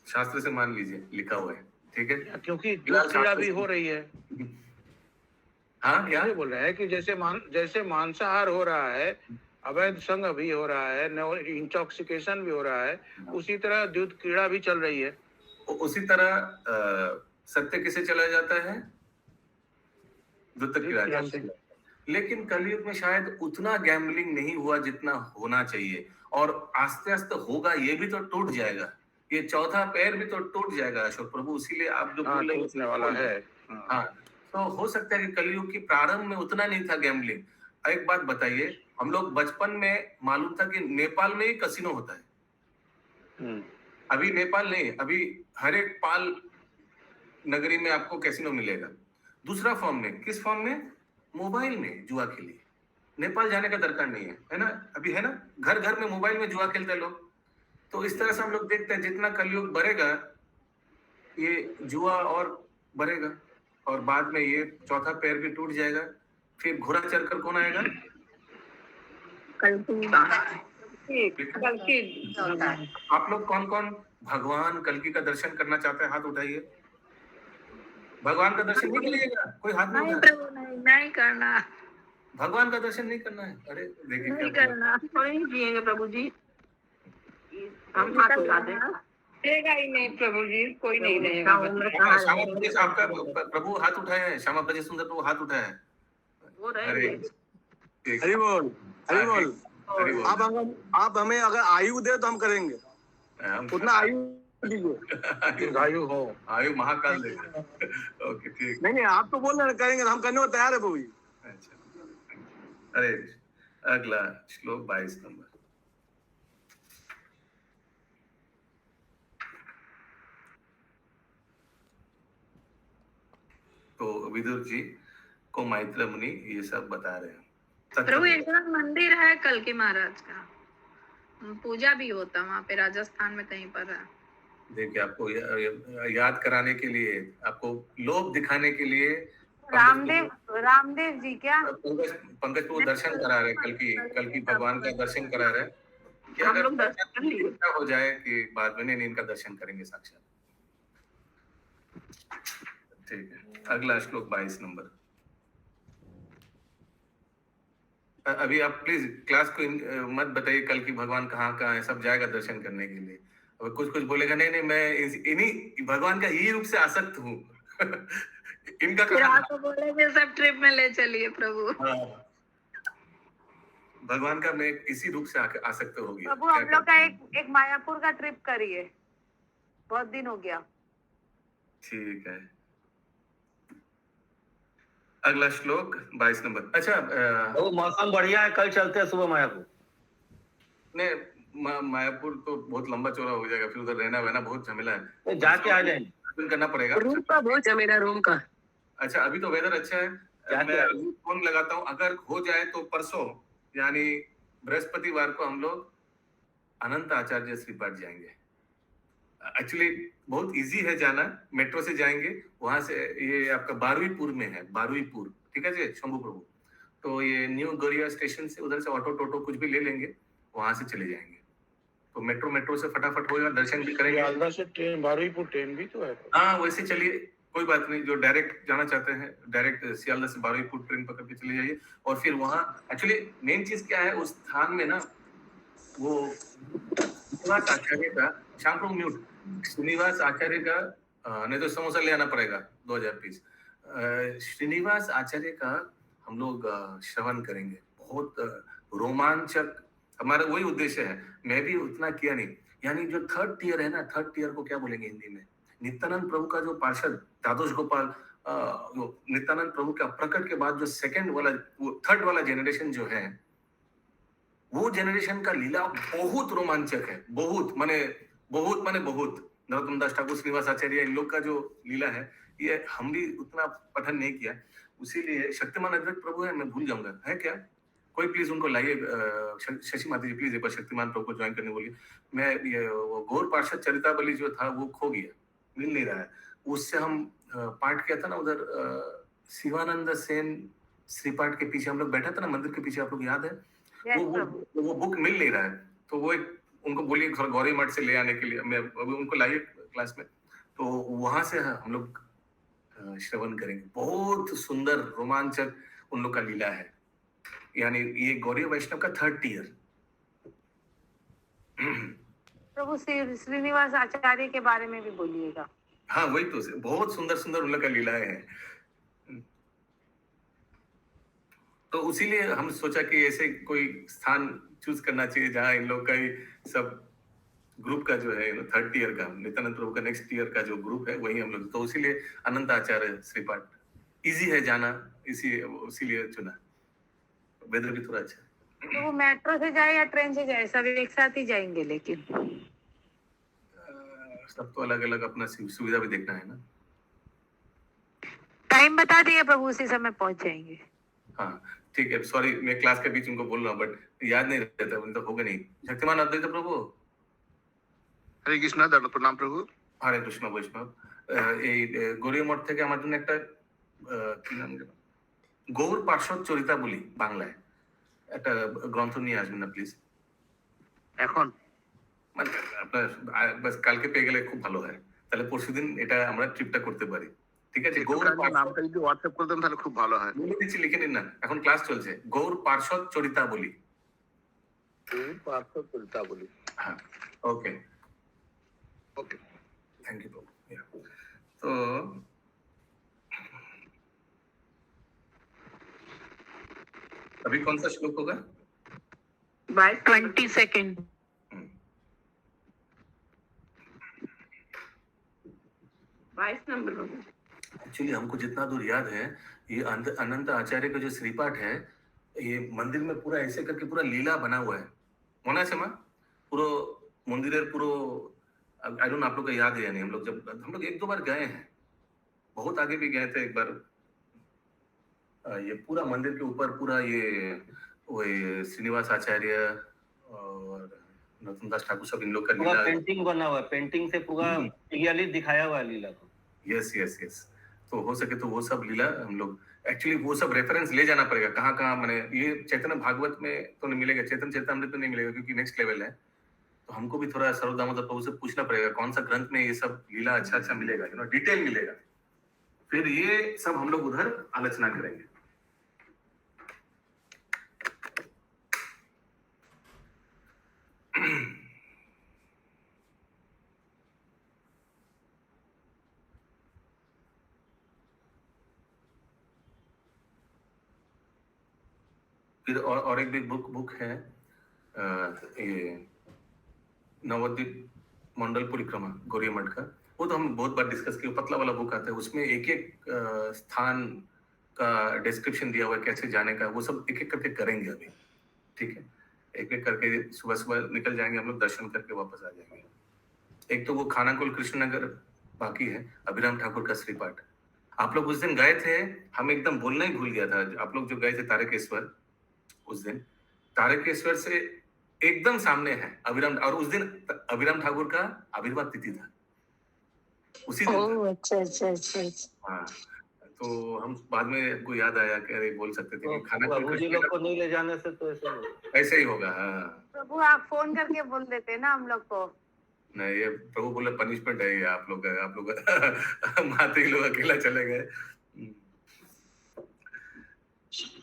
शास्त्र से मान लीजिए, लिखा हुआ है। ठीक है, क्योंकि क्रीड़ा भी हो रही है। हाँ क्या बोल रहे हैं कि जैसे मांसाहार हो रहा है, अवैध संघ भी हो रहा है, इंटॉक्सिकेशन भी हो रहा है, उसी तरह द्वैत क्रीड़ा भी चल रही है। उसी तरह सत्य किसे चला जाता है? द्वैत क्रीड़ा। लेकिन कलयुग में शायद उतना गैम्बलिंग नहीं हुआ जितना होना चाहिए, और आस्ते आस्ते होगा। ये भी तो टूट जाएगा, ये 4था पैर भी तो टूट जाएगा अशोक प्रभु। इसीलिए आप जो बोल रहे टूटने वाला है। हाँ, तो हो सकता है कि कलयुग की प्रारंभ में उतना नहीं था गैम्बलिंग। एक बात बताइए, हम लोग बचपन में मालूम था कि नेपाल में ही कसिनो होता है। अभी नेपाल नहीं, अभी हर एक पाल नगरी में आपको कैसीनो मिलेगा। दूसरा फॉर्म में, किस फॉर्म में? मोबाइल में जुआ के लिए नेपाल जाने का दरकार नहीं है ना? अभी है ना, घर घर में मोबाइल में जुआ खेलते हैं लोग। तो इस तरह से हम लोग देखते हैं जितना कलयुग बढ़ेगा ये जुआ और बढ़ेगा, और बाद में ये 4था पैर भी टूट जाएगा। फिर घोड़ा चढ़कर कौन आएगा? कल्कि आप लोग कौन कौन भगवान कल्कि का दर्शन करना चाहते हैं? हाथ उठाइए। भगवान का दर्शन नहीं करिएगा, कोई हाथ नहीं उठाए। नहीं करना, भगवान का दर्शन नहीं करना है। अरे देखिए नहीं करना, थोड़ी ही जिएंगे प्रभु जी। हम हाथ उठा दें, रहेगा ही नहीं प्रभु जी, कोई नहीं रहेगा। श्यामा प्रदेश आपका प्रभु हाथ उठाए हैं, श्यामा प्रदेश सुंदर प्रभु हाथ उठाए हैं। वो रहेंगे। हरि बोल, हरि बोल। आप हमें अगर आयु दे तो हम करेंगे, उतना आयु दीजिए। आयु हो, आयु महाकाल देगा। ओके ठीक। नहीं आप तो बोल रहे हैं करेंगे, तो हम करने को तैयार है प्रभु जी। अच्छा, अरे अगला श्लोक 22 नंबर। तो विदुर जी को मैत्र मुनि ये सब बता रहे हैं। प्रभु एक जगह मंदिर है कल के महाराज का, पूजा भी होता वहाँ पे राजस्थान में कहीं पर है। देखिए, आपको याद कराने के लिए, आपको लोभ दिखाने के लिए रामदेव जी क्या पंकज को दर्शन करा रहे, कल की भगवान का दर्शन करा रहे। क्या हम लोग दर्शन कर लिए। क्या हो जाए कि बाद में नहीं इनका दर्शन करेंगे साक्षात। ठीक है, अगला श्लोक 22 नंबर। अभी आप प्लीज क्लास को मत बताइए कल की भगवान कहाँ है, सब जाएगा दर्शन करने के लिए। और कुछ बोलेगा नहीं मैं इन्हीं भगवान का यही रूप से आसक्त हूँ। इनका तो बोलेंगे सब ट्रिप में ले चलिए प्रभु। हाँ, भगवान का मैं इसी रूप से आसक्त हो गया। प्रभु हम लोग का एक मायापुर का ट्रिप करिए, बहुत दिन हो गया। ठीक है, अगला श्लोक 22 नंबर। अच्छा, वो मौसम बढ़िया है, कल चलते हैं सुबह मायापुर। नहीं, मायापुर तो बहुत लंबा चौड़ा हो जाएगा, फिर उधर रहना वहना बहुत झमेला है, तो जाके आ जाएंगे। करना पड़ेगा। रूम का बहुत झमेला, रूम का। अच्छा, अभी तो वेदर अच्छा है, मैं फोन लगाता हूँ, अगर हो जाए तो परसों यानी बृहस्पतिवार को हम लोग अनंत आचार्य श्रीपाद जाएंगे। एक्चुअली बहुत इजी है जाना, मेट्रो से जाएंगे, वहां से ये आपका बारुईपुर में है, बारुईपुर, ठीक है जी शंभू प्रभु। तो ये न्यू गोरिया स्टेशन से उधर से ऑटो टोटो कुछ भी ले लेंगे, वहां से चले जाएंगे। तो मेट्रो से फटाफट होगा, दर्शन भी करेंगे। सियालदह से ट्रेन, बारुईपुर ट्रेन भी तो है। हाँ, वैसे चलिए, कोई बात नहीं, जो डायरेक्ट जाना चाहते हैं डायरेक्ट सियालदह से बारुईपुर ट्रेन पकड़ के चले जाइए। और फिर वहाँ एक्चुअली मेन चीज क्या है, उस स्थान में ना वो आचार्य का, शाम को म्यूट, श्रीनिवास आचार्य का, नहीं तो समोसा ले आना पड़ेगा 2000 पीस। श्रीनिवास आचार्य का हम लोग श्रवण करेंगे, बहुत रोमांचक, हमारा वही उद्देश्य है। मैं भी उतना किया नहीं, यानी जो थर्ड टियर है ना, थर्ड टियर को क्या बोलेंगे हिंदी में, नित्यानंद प्रभु का जो पार्षद दादोश गोपाल, नित्यानंद प्रभु का प्रकट के बाद जो सेकंड वाला, वो थर्ड वाला जेनरेशन जो है, वो जेनरेशन का लीला बहुत रोमांचक है, बहुत माने बहुत। नरोत्तम दास ठाकुर, श्रीनिवास आचार्य, इन लोग का जो लीला है, ये हम भी उतना पठन नहीं किया, उसीलिए शक्तिमान अद्वैत प्रभु है, मैं भूल जाऊंगा, है क्या? कोई प्लीज उनको लाइए, शशि माता जी प्लीज एक बार शक्तिमान प्रभु को ज्वाइन करने बोलिए। मैं ये वो गौर पार्षद चरितावली जो था वो खो गया, मिल नहीं रहा है। उससे हम पाठ किया था ना उधर, शिवानंद सेन श्रीपाठ के पीछे हम लोग बैठा था ना मंदिर के पीछे, आप लोग याद है? वो बुक मिल नहीं रहा है, तो वो एक उनको बोलिए गौरी मठ से ले आने के लिए, मैं अभी उनको लाइए क्लास में, तो वहां से हम लोग श्रवण करेंगे। बहुत सुंदर रोमांचक उन लोग का लीला है, यानी ये गौरी वैष्णव का थर्ड टीयर। प्रभु श्रीनिवास आचार्य के बारे में भी बोलिएगा। हाँ, वही तो, बहुत सुंदर उन लोग का लीला है। तो उसीलिए हम सोचा कि ऐसे कोई स्थान चूज करना चाहिए जहाँ इन लोग का ही सब ग्रुप का जो है थर्ड टीयर का, नित्यानंद प्रभु का नेक्स्ट ईयर का जो ग्रुप है वही हम लोग, तो इसीलिए अनंत आचार्य श्रीपाठ इजी है जाना, इसीलिए चुना। वेदर भी थोड़ा अच्छा। तो वो मेट्रो से जाए या ट्रेन से जाए, सब एक साथ ही जाएंगे, लेकिन सब तो अलग अलग अपना सुविधा भी देखना है ना। टाइम बता दिए प्रभु, उसी समय पहुंच जाएंगे। हाँ ठीक है, सॉरी मैं क्लास के बीच उनको बोल रहा हूँ, बट याद नहीं रहता, मतलब होगा नहीं। शक्तिमान अद्वैत प्रभु, हरे कृष्णा, दंड प्रणाम प्रभु। हरे कृष्ण वैष्णव। এই গৌরী মঠ থেকে আমার জন্য একটা কি নাম গৌর পার্শ্বদ চরিতাবলী বাংলায় একটা গ্রন্থ নিয়ে আসবেন না প্লিজ। এখন মানে আপনার বাস কালকে পেয়ে গেলে খুব ভালো হয়, তাহলে পরশুদিন এটা আমরা ট্রিপটা করতে পারি, ঠিক আছে? গৌর নামটা যদি হোয়াটসঅ্যাপ করে দেন তাহলে খুব ভালো হয়। বলে দিচ্ছি, লিখে নিন না, এখন ক্লাস চলছে। গৌর পার্শ্বদ চরিতাবলী। গৌর পার্শ্বদ চরিতাবলী, হ্যাঁ, ओके ओके, थैंक यू प्रभु। तो अभी कौन सा श्लोक होगा? 20 सेकेंड। 22 नंबर होगा। एक्चुअली हमको जितना दूर याद है, ये अनंत आचार्य का जो श्रीपाठ है, ये मंदिर में पूरा ऐसे करके पूरा लीला बना हुआ है। होना से मां पूरा मंदिर पूरा, आई डोंट, आप लोग का याद है या नहीं? हम लोग एक दो बार गए हैं, बहुत आगे भी गए थे एक बार, ये पूरा मंदिर के ऊपर पूरा ये श्रीनिवास आचार्य और नरोत्तमदास ठाकुर सब इन लोग का पूरा लीला। पेंटिंग बना हुआ है, पेंटिंग से पूरा क्लियरली दिखाया हुआ है लीला को। यस यस यस, तो हो सके तो वो सब लीला हम लोग एक्चुअली वो सब रेफरेंस ले जाना पड़ेगा। कहाँ कहाँ मैंने ये चैतन्य भागवत में तो नहीं मिलेगा, चैतन्य चरितामृत में नहीं मिलेगा क्योंकि नेक्स्ट लेवल है। तो हमको भी थोड़ा सर्वदामोदर प्रभु से पूछना पड़ेगा कौन सा ग्रंथ में ये सब लीला अच्छा अच्छा मिलेगा, यू नो, डिटेल मिलेगा। फिर ये सब हम लोग उधर आलोचना करेंगे। फिर और एक भी बुक है ये नवद्वीप मंडल परिक्रमा गौरी मठ का, वो तो हम बहुत बार डिस्कस किया। पतला वाला बुक आता है, उसमें एक एक स्थान का डिस्क्रिप्शन दिया हुआ है कैसे जाने का, वो सब एक एक करके करेंगे अभी, ठीक है। एक एक करके सुबह सुबह निकल जाएंगे हम लोग, दर्शन करके वापस आ जाएंगे। एक तो वो खानाकुल कृष्णनगर बाकी है, अभिराम ठाकुर का श्रीपाठ। आप लोग उस दिन गए थे, हम एकदम बोलना ही भूल गया था। आप लोग जो गए थे तारकेश्वर, उस दिन तारकेश्वर से एकदम सामने है अभिराम, और उस दिन अभिराम ठाकुर का आविर्भाव तिथि था उसी दिन। अच्छा। हाँ, तो हम बाद में हमको याद आया कि अरे बोल सकते थे कि प्रभु जी लोग को नहीं ले जाने से तो ऐसे ही होगा। हाँ, प्रभु आप फोन करके बोल देते ना हम लोग को। नहीं, ये प्रभु बोले पनिशमेंट है ये, आप लोग माते ही लोग अकेला चले गए।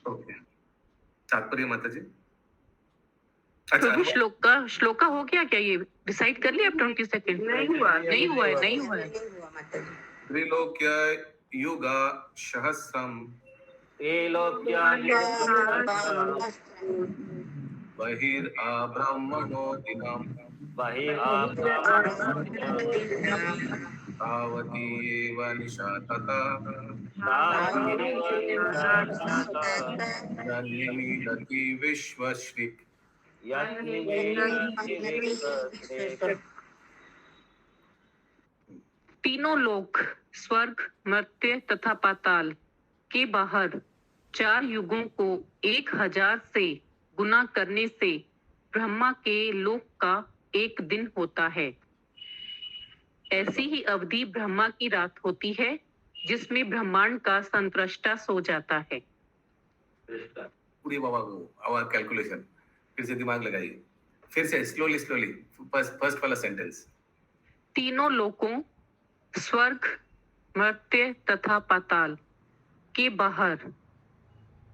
ओके, तात्पर्य माता जी। प्रभु श्लोका हो गया क्या? ये डिसाइड कर लिया? 20 सेकंड नहीं हुआ है। त्रिलोक्य युगा सहस्रम बहिर्ब्रह्मणो दिनम् तावती एव निशा तथा निमीलति विश्वश्री। तीनों लोक स्वर्ग, मर्त्य तथा पाताल के बाहर 4 युगों को 1000 से गुना करने से ब्रह्मा के लोक का एक दिन होता है। ऐसी ही अवधि ब्रह्मा की रात होती है जिसमें ब्रह्मांड का संतृष्टा सो जाता है। पूरी आवाज कैलकुलेशन फिर से दिमाग लगाइए, फिर से स्लोली फर्स्ट वाला सेंटेंस। तीनों लोकों स्वर्ग, मर्त्य तथा पाताल के बाहर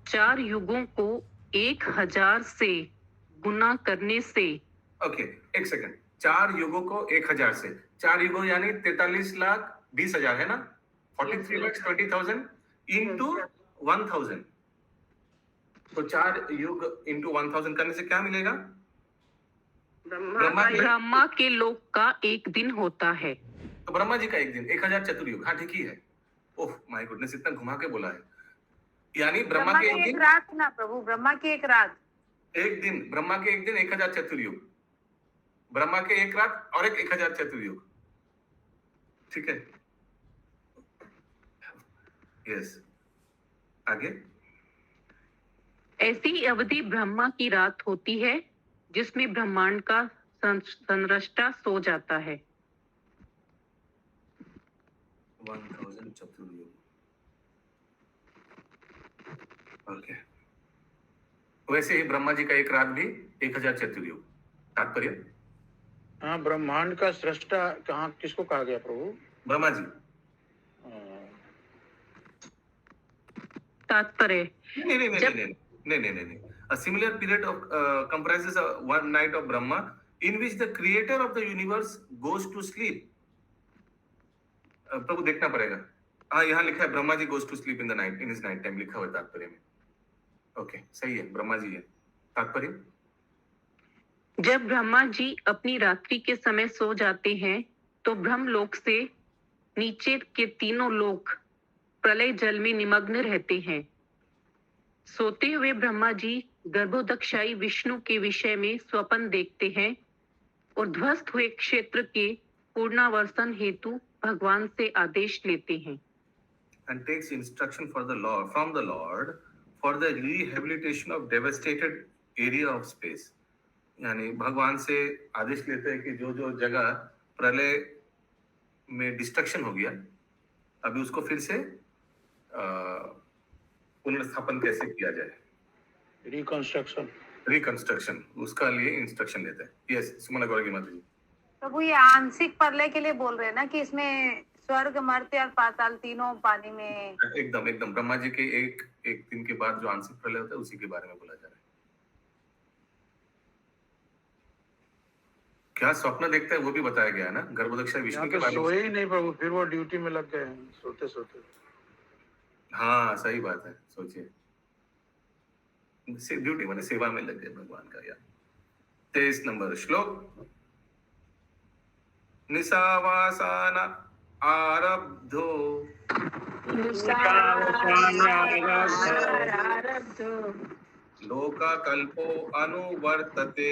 4 युगों को 1000 से गुना करने से। ओके, एक सेकंड। 4 युगों को 1000 से, 4 युगों यानी 43,20,000 है ना, 43,20,000 इंटू 1000। तो 4 युग इंटू 1000 करने से क्या मिलेगा? ब्रह्मा के लोक का एक दिन होता है। तो ब्रह्मा जी का एक दिन 1000 चतुर्युग। हाँ ठीक ही है। ओह माय गुडनेस, इतना घुमा के बोला है। यानी ब्रह्मा के एक दिन, रात ना प्रभु, ब्रह्मा की एक रात, एक दिन, ब्रह्मा के एक दिन 1000 चतुर्युग, ब्रह्मा के एक रात और एक 1000 चतुर्युग, ठीक है। यस, आगे। ऐसी अवधि ब्रह्मा की रात होती है जिसमें ब्रह्मांड का संरष्टा सो जाता है। 1000 चतुर्युग। ओके, वैसे ही ब्रह्मा जी का एक रात भी 1000 चतुर्युग। तात्पर्य? हाँ, ब्रह्मांड का सृष्टा कहाँ, किसको कहा गया प्रभु? ब्रह्मा जी। तात्पर्य? नहीं। A similar period of comprises one night of Brahma in which the creator of the universe goes to sleep. प्रभु देखना पड़ेगा। हाँ, यहाँ लिखा है Brahma ji goes to sleep in the night, in his night time लिखा हुआ है तात्पर्य में। ओके, सही है, ब्रह्मा जी है। तात्पर्य? जब ब्रह्मा जी अपनी रात्रि के समय सो जाते हैं तो ब्रह्मलोक से नीचे के तीनों लोक प्रलय जल में निमग्न रहते हैं। सोते हुए ब्रह्मा जी गर्भोदक्षाई विष्णु के विषय में स्वप्न देखते हैं और ध्वस्त हुए क्षेत्र के पूर्णावर्तन हेतु भगवान से आदेश लेते हैं। and takes instruction for the Lord from the Lord for the rehabilitation of devastated area of space. यानी भगवान से आदेश लेते हैं कि जो जो जगह प्रलय में डिस्ट्रक्शन हो गया अभी उसको फिर से पुनर्स्थापन कैसे किया जाए, रिकंस्ट्रक्शन उसका लिए इंस्ट्रक्शन लेते हैं. यस सुमन अग्रवाल की माता जी. प्रभु ये आंशिक प्रलय के लिए बोल रहे हैं ना कि इसमें स्वर्ग मर्त्य और पाताल तीनों पानी में. एकदम एकदम ब्रह्मा जी के एक दिन के बाद जो आंशिक प्रलय होता है उसी के बारे में बोला जा रहा है. क्या स्वप्न देखता है वो भी बताया गया है ना, गर्भदक्षा विष्णु के बारे में. सोए ही नहीं प्रभु, फिर वो ड्यूटी में लग गए सोते सोते. हाँ सही बात है, सोचिए ड्यूटी मैंने सेवा में लग गए भगवान का. यार 23 नंबर श्लोक. निसावासान आरब्धो लोकाकल्पो अनुवर्तते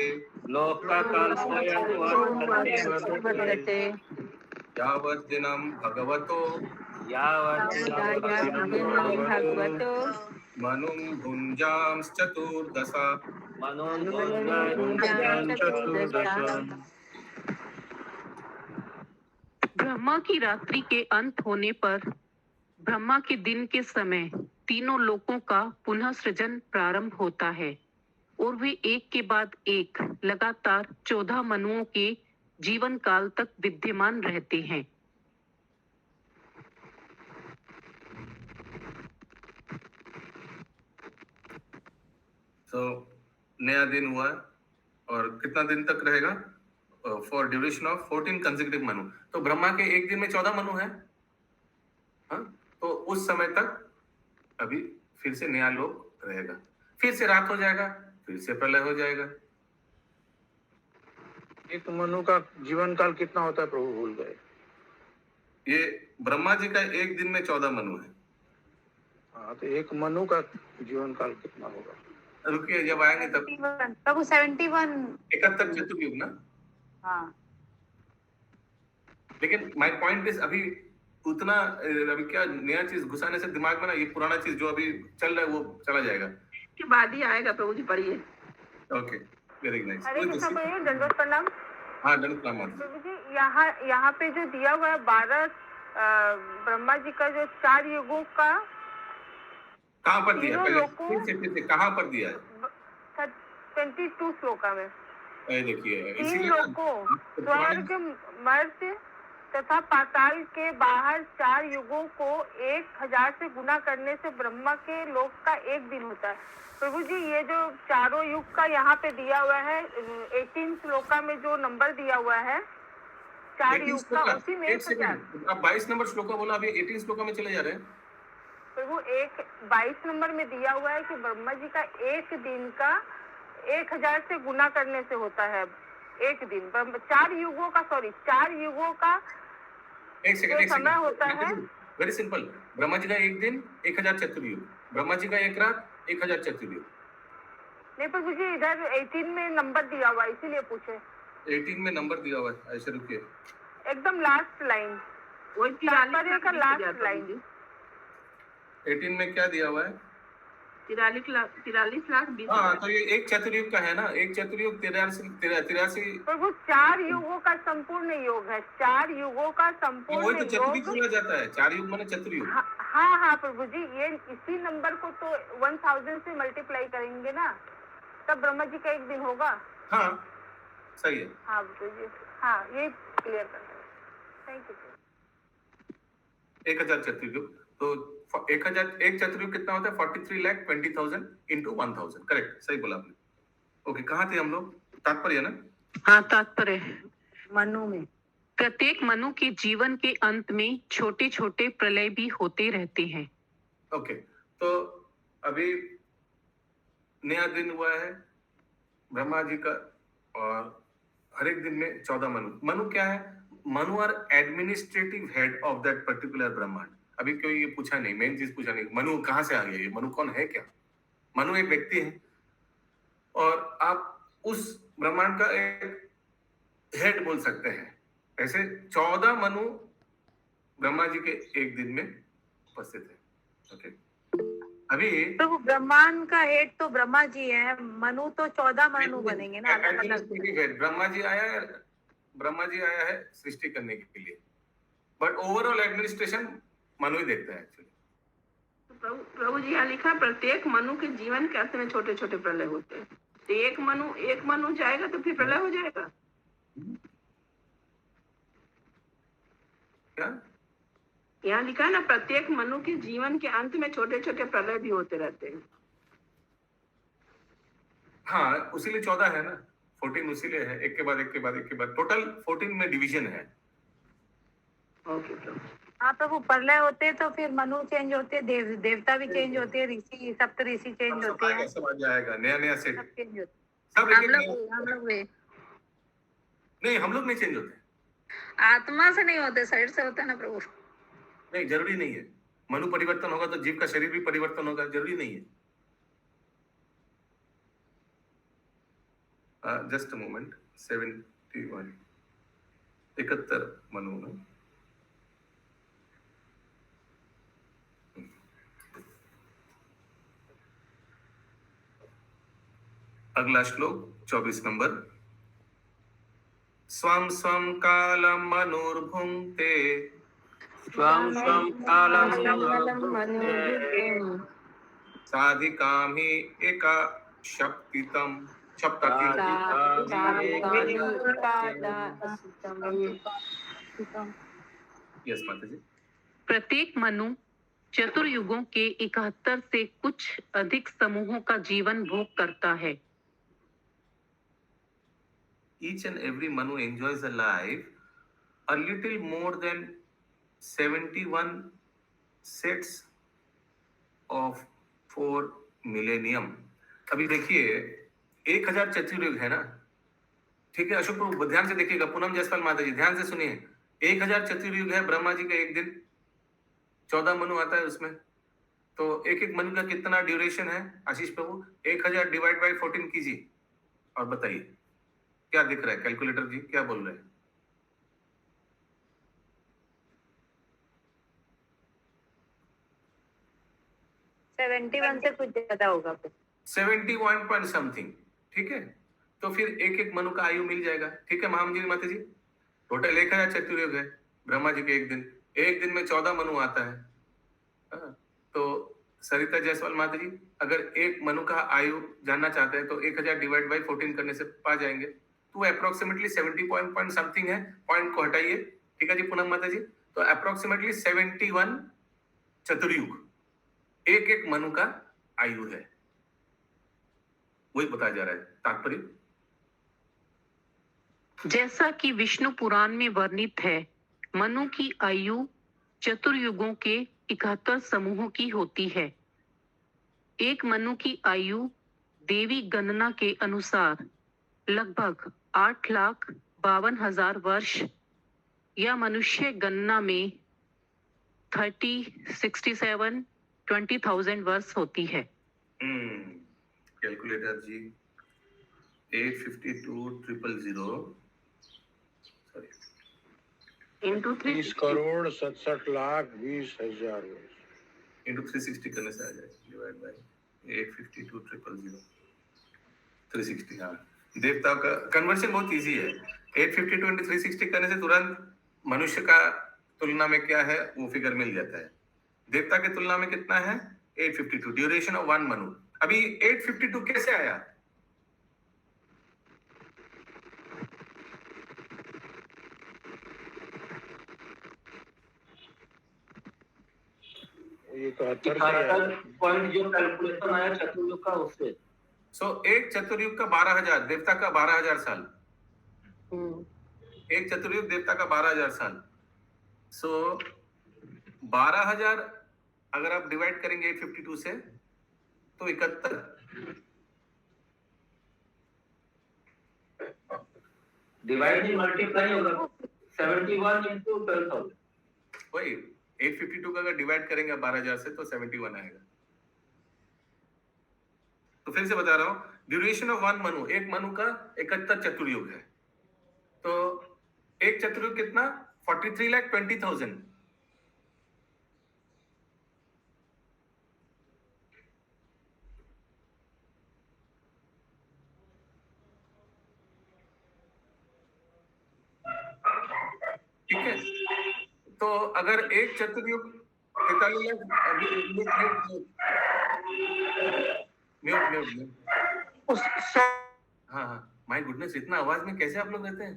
यावद्दिनं भगवतो मनुं भुञ्जांश्चतुर्दशा. ब्रह्मा की रात्रि के अंत होने पर ब्रह्मा के दिन के समय तीनों लोकों का पुनः सृजन प्रारंभ होता है और वे एक के बाद एक लगातार 14 मनुओं के जीवन काल तक विद्यमान रहते हैं. तो नया दिन हुआ और कितना दिन तक रहेगा? For duration of 14 consecutive Manu. तो ब्रह्मा के एक दिन में 14 मनु है. हाँ तो उस समय तक अभी फिर से नया लोक रहेगा, फिर से रात हो जाएगा, फिर से प्रलय हो जाएगा. एक मनु का जीवन काल कितना होता है प्रभु भूल गए. ये ब्रह्मा जी का एक दिन में 14 मनु है. हाँ तो एक मनु का जीवन काल कितना होगा? रुकिए जब आएंगे तब. प्रभु 71 71 चतुर्युग ना. हाँ लेकिन माय पॉइंट इज अभी उतना अभी क्या नया चीज घुसाने से दिमाग में ना ये पुराना चीज जो अभी चल रहा है वो चला जाएगा. के बाद ही आएगा प्रभु जी, पढ़िए. Okay very nice. अरे दंडवत प्रणाम. हाँ दंडवत प्रणाम. प्रभु जी यहाँ पे जो दिया हुआ है 12 ब्रह्मा जी का जो 4 युगों का कहाँ पर दिया है? फिर से कहाँ पर दिया है? 22 श्लोका में. देखिए तीन लोगों स्वर्ग मर्त्य तथा पाताल के बाहर 4 युगों को 1000 से गुना करने से ब्रह्मा के लोक का एक दिन होता है. प्रभु जी ये जो चारों युग का यहाँ पे दिया हुआ है 18 श्लोका में जो नंबर दिया हुआ है 4 युग का, उसी में 1000. आप 22 नंबर श्लोका बोला, अभी 18 श्लोका में चले जा रहे हैं. प्रभु 22 नंबर में दिया हुआ है कि ब्रह्मा जी का एक दिन का 1000 से गुना करने से होता है एक दिन. 4 युगों का एक सेकंड समय होता है. Very simple. ब्रह्मा जी का एक दिन 1000 चतुर्युग, ब्रह्मा जी का एक रात 1000 चतुर्युग. नहीं प्रभु जी इधर 18 में नंबर दिया हुआ है इसीलिए पूछे. 18 में नंबर दिया हुआ है. ऐसे रुकिए एकदम लास्ट लाइन, वही 43 का लास्ट लाइन. 18 में क्या दिया हुआ है? 43 लाख 20. हाँ तो ये एक चतुर्युग का है ना. एक चतुर्युग 83. प्रभु 4 युगों का संपूर्ण योग है. 4 युगों का संपूर्ण वही तो चतुर्युग बोला जाता है. 4 युग माने चतुर्युग. हाँ प्रभु जी ये इसी नंबर को तो 1000 से मल्टीप्लाई करेंगे ना तब ब्रह्मा जी का एक दिन होगा. हाँ सही है. हाँ प्रभु जी हाँ ये क्लियर कर रहे हैं. Thank you. 1000 चतुर्युग. तो 1000 एक चतुर्युग कितना होता है? 43,20,000 into 1000. करेक्ट, सही बोला आपने. ओके कहाँ थे हम लोग? तात्पर्य ना. हाँ तात्पर्य मनु में प्रत्येक मनु के जीवन के अंत में छोटे छोटे प्रलय भी होते रहते हैं. ओके तो अभी नया दिन हुआ है ब्रह्मा जी का और हर एक दिन में 14 मनु. मनु क्या है? Manu are administrative head of that particular ब्रह्मांड. अभी कोई ये पूछा नहीं, मेन चीज पूछा नहीं, मनु कहाँ से आ गया, ये मनु कौन है? क्या मनु एक व्यक्ति है और आप उस ब्रह्मांड का एक हेड बोल सकते हैं. ऐसे 14 मनु ब्रह्मा जी के एक दिन में उपस्थित है। ओके, अभी प्रभु ब्रह्मांड का हेड तो ब्रह्मा जी है, मनु तो 14 मनु बनेंगे ना, अलग अलग। ब्रह्मा जी आया है सृष्टि करने के लिए, बट ओवरऑल एडमिनिस्ट्रेशन मनु ही देखता है एक्चुअली। प्रभु जी यहाँ लिखा प्रत्येक मनु के जीवन के अंत में छोटे छोटे प्रलय होते हैं। तो एक मनु जाएगा तो फिर प्रलय हो जाएगा क्या? यहाँ लिखा है ना, प्रत्येक मनु के जीवन के अंत में छोटे छोटे प्रलय भी होते रहते हैं। हाँ, उसीलिए 14 है ना, 14 उसीलिए है, एक के बाद एक के बाद एक के बाद, टोटल 14 में डिवीजन है। ओके प्रभु। हाँ प्रभु, प्रलय होते तो फिर मनु चेंज होते, देवता भी चेंज होते, ऋषि सप्त ऋषि चेंज होते हैं, सब आ जाएगा, नया नया सेट, सब चेंज होते। सब हम लोग नहीं, हम लोग नहीं चेंज होते, आत्मा से नहीं होते, शरीर से होते ना प्रभु। नहीं, जरूरी नहीं है। मनु परिवर्तन होगा तो जीव का शरीर भी परिवर्तन होगा, जरूरी नहीं है। जस्ट अ मोमेंट, 71 71 मनु ना, अगला श्लोक 24 नंबर। स्वं स्वं कालम मनुर्भुंक्ते स्वं स्वं कालम साधिकां हि एका शक्तितम यस माता जी। प्रत्येक मनु चतुर्युगों के 71 से कुछ अधिक समूहों का जीवन भोग करता है। Each and every Manu enjoys a life a little more than 71 sets of 4 millennium। अभी देखिए 1000 चतुर्युग है ना, ठीक है अशोक प्रभु, ध्यान से देखिएगा, पूनम जयसवाल माता जी ध्यान से सुनिए, 1000 चतुर्युग है, ब्रह्मा जी का एक दिन, 14 मनु आता है उसमें, तो एक एक मनु का कितना ड्यूरेशन है आशीष प्रभु? 1000 डिवाइड बाय 14 कीजिए और बताइए क्या दिख रहा है? कैलकुलेटर जी क्या बोल रहे हैं? वन से कुछ ज्यादा होगा, 71 पॉइंट समथिंग, ठीक है। तो फिर एक एक मनु का आयु मिल जाएगा, ठीक है महाम जी माता जी। टोटल 1000 चतुर्युग है, ब्रह्मा जी के एक दिन में 14 मनु आता है। तो सरिता जायसवाल माता जी, अगर एक मनु का आयु जानना चाहते हैं तो 1000 डिवाइड बाय 14 करने से पा जाएंगे, तो अप्रोक्सीमेटली 70 पॉइंट समथिंग है, पॉइंट को हटाइए, ठीक है जी पूनम माता जी। तो अप्रोक्सीमेटली 71 चतुर्युग एक एक मनु का आयु है, वही बताया जा रहा है तात्पर्य। जैसा कि विष्णु पुराण में वर्णित है, मनु की आयु चतुर्युगों के 71 समूहों की होती है। एक मनु की आयु देवी गणना के अनुसार लगभग 8,52,000 वर्ष या मनुष्य गणना में 30, 67, 20,000 वर्ष होती है। कैलकुलेटर जी 852,000 सॉरी इंटू 30 करोड़ 67,20,000 इंटू 360 करने से आ जाएगा, डिवाइड बाय 852,000 360। हाँ, देवताओं का कन्वर्शन बहुत इजी है, 852 इंटू 360 करने से तुरंत मनुष्य का तुलना में क्या है वो फिगर मिल जाता है। देवता के तुलना में कितना है? 852, ड्यूरेशन ऑफ 1 मनु। अभी 852 कैसे आया? ये 71 पॉइंट जो कैलकुलेशन आया चतुर्युग का उससे। एक चतुर्युग का 12,000, देवता का 12,000 साल। एक चतुर्युग देवता का 12,000 साल। 12,000 अगर आप डिवाइड करेंगे 852 से तो 71। डिवाइड नहीं मल्टीप्लाई होगा, 71 into 12,000। वही 852 का अगर डिवाइड करेंगे 12,000 से तो 71 आएगा। तो फिर से बता रहा हूं, ड्यूरेशन ऑफ 1 मनु, एक मनु का 71 चतुर्युग है। तो एक चतुर्युग कितना? 43,20,000। ठीक है, तो अगर एक चतुर्युग 43 लाख म्यूट हाँ, माय गुडनेस, इतना आवाज में कैसे आप लोग रहते हैं,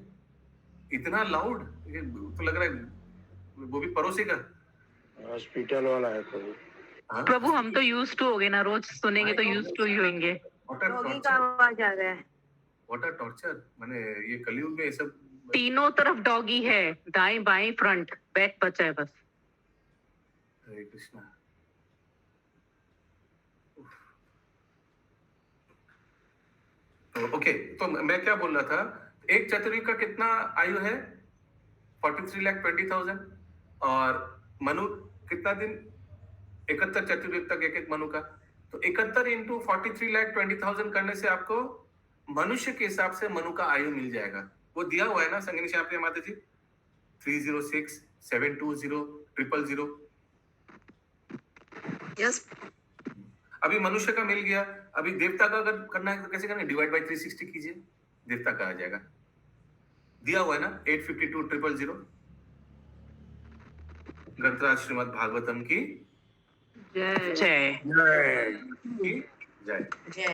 इतना लाउड, तो लग रहा है वो भी पड़ोसी का हॉस्पिटल वाला है प्रभु। हाँ? प्रभु हम तो यूज टू हो गए ना, रोज सुनेंगे तो यूज टू ही होंगे। डॉगी का आवाज आ रहा है। व्हाट टॉर्चर, माने ये कलयुग में ये सब तीनों तरफ डॉगी है, दाएं बाएं फ्रंट बैक बचा है बस। हरे कृष्णा। ओके, तो मैं क्या बोल रहा था, एक चतुर्युग का कितना आयु है? 43,20,000। और मनु कितना दिन? 71 चतुर्युग तक एक मनु का, तो 71 इंटू 43,20,000 करने से आपको मनुष्य के हिसाब से मनु का आयु मिल जाएगा। वो दिया हुआ है ना संगिनी श्याम माता जी, 306 720 000। यस। अभी मनुष्य का मिल गया, अभी देवता का अगर करना है तो कैसे करना है? डिवाइड बाय 360 कीजिए, देवता का आ जाएगा। दिया हुआ है ना 852 000। ग्रंथराज श्रीमद् भागवतम की जय जय।